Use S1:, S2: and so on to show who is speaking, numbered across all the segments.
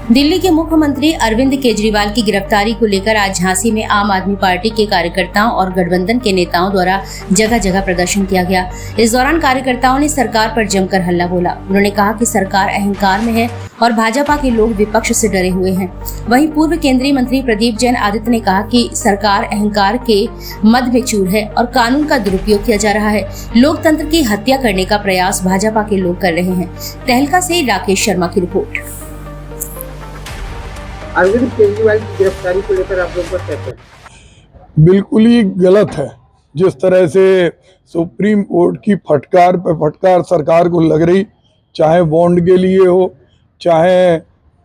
S1: दिल्ली के मुख्यमंत्री अरविंद केजरीवाल की गिरफ्तारी को लेकर आज झांसी में आम आदमी पार्टी के कार्यकर्ताओं और गठबंधन के नेताओं द्वारा जगह जगह प्रदर्शन किया गया। इस दौरान कार्यकर्ताओं ने सरकार पर जमकर हल्ला बोला। उन्होंने कहा कि सरकार अहंकार में है और भाजपा के लोग विपक्ष से डरे हुए हैं। वहीं पूर्व केंद्रीय मंत्री प्रदीप जैन आदित्य ने कहा कि सरकार अहंकार के मद में चूर है और कानून का दुरुपयोग किया जा रहा है। लोकतंत्र की हत्या करने का प्रयास भाजपा के लोग कर रहे हैं। तहलका से राकेश शर्मा की रिपोर्ट।
S2: अरविंद केजरीवाल की गिरफ्तारी को लेकर आप लोग का क्या कहते हैं?
S3: बिल्कुल ही गलत है। जिस तरह से सुप्रीम कोर्ट की फटकार पे फटकार सरकार को लग रही, चाहे बॉन्ड के लिए हो, चाहे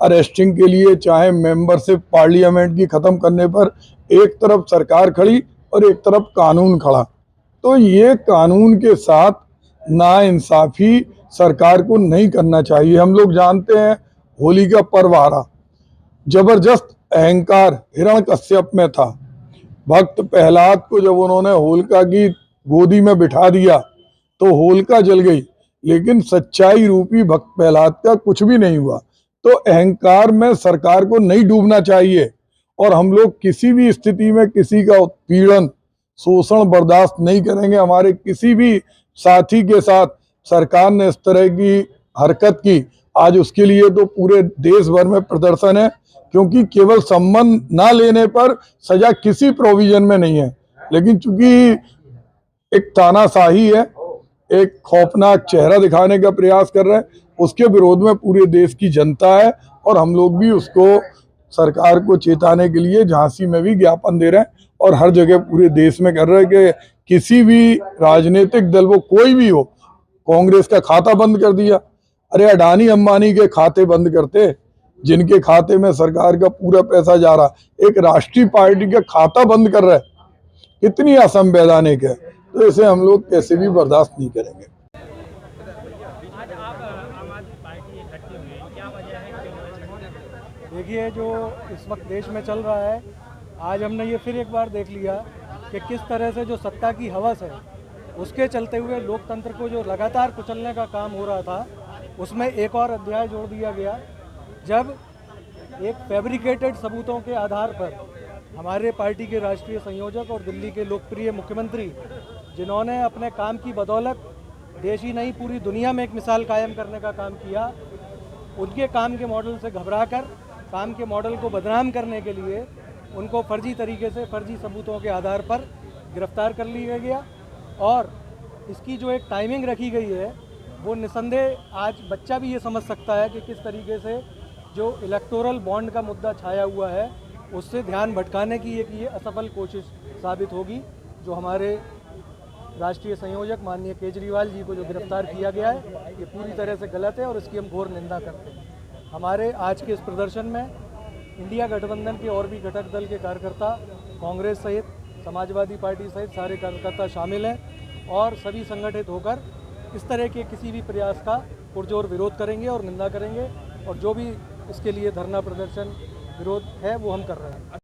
S3: अरेस्टिंग के लिए, चाहे मेंबरशिप पार्लियामेंट की ख़त्म करने पर एक तरफ सरकार खड़ी और एक तरफ कानून खड़ा। तो ये कानून के साथ नाइंसाफ़ी सरकार को नहीं करना चाहिए। हम लोग जानते हैं होली का पर्व आ रहा, जबरदस्त अहंकार हिरण्यकश्यप में था। भक्त प्रहलाद को जब उन्होंने होलिका की गोदी में बिठा दिया तो होलिका जल गई, लेकिन सच्चाई रूपी भक्त प्रहलाद का कुछ भी नहीं हुआ। तो अहंकार में सरकार को नहीं डूबना चाहिए और हम लोग किसी भी स्थिति में किसी का उत्पीड़न शोषण बर्दाश्त नहीं करेंगे। हमारे किसी भी साथी के साथ सरकार ने इस तरह की हरकत की, आज उसके लिए तो पूरे देश भर में प्रदर्शन है, क्योंकि केवल संबंध ना लेने पर सजा किसी प्रोविजन में नहीं है। लेकिन चूंकि एक तानाशाही है, एक खौफनाक चेहरा दिखाने का प्रयास कर रहे हैं, उसके विरोध में पूरे देश की जनता है और हम लोग भी उसको सरकार को चेताने के लिए झांसी में भी ज्ञापन दे रहे हैं और हर जगह पूरे देश में कर रहे हैं कि किसी भी राजनीतिक दल, वो कोई भी हो, कांग्रेस का खाता बंद कर दिया। अरे अडानी अंबानी के खाते बंद करते, जिनके खाते में सरकार का पूरा पैसा जा रहा, एक राष्ट्रीय पार्टी का खाता बंद कर रहा है, कितनी असंवैधानिक है। तो इसे हम लोग कैसे भी बर्दाश्त नहीं करेंगे।
S4: देखिए, जो इस वक्त देश में चल रहा है, आज हमने ये फिर एक बार देख लिया कि किस तरह से जो सत्ता की हवस है उसके चलते हुए लोकतंत्र को जो लगातार कुचलने का काम हो रहा था, उसमें एक और अध्याय जोड़ दिया गया, जब एक फैब्रिकेटेड सबूतों के आधार पर हमारे पार्टी के राष्ट्रीय संयोजक और दिल्ली के लोकप्रिय मुख्यमंत्री, जिन्होंने अपने काम की बदौलत देश ही नहीं पूरी दुनिया में एक मिसाल कायम करने का काम किया, उनके काम के मॉडल से घबराकर काम के मॉडल को बदनाम करने के लिए उनको फर्जी तरीके से फर्जी सबूतों के आधार पर गिरफ्तार कर लिया गया। और इसकी जो एक टाइमिंग रखी गई है, वो निसंदेह आज बच्चा भी ये समझ सकता है कि किस तरीके से जो इलेक्टोरल बॉन्ड का मुद्दा छाया हुआ है उससे ध्यान भटकाने की एक ये असफल कोशिश साबित होगी। जो हमारे राष्ट्रीय संयोजक माननीय केजरीवाल जी को जो गिरफ्तार किया गया है, ये पूरी तरह से गलत है और इसकी हम घोर निंदा करते हैं। हमारे आज के इस प्रदर्शन में इंडिया गठबंधन के और भी घटक दल के कार्यकर्ता, कांग्रेस सहित समाजवादी पार्टी सहित सारे कार्यकर्ता शामिल हैं और सभी संगठित होकर इस तरह के किसी भी प्रयास का पुरजोर विरोध करेंगे और निंदा करेंगे, और जो भी इसके लिए धरना प्रदर्शन विरोध है वो हम कर रहे हैं।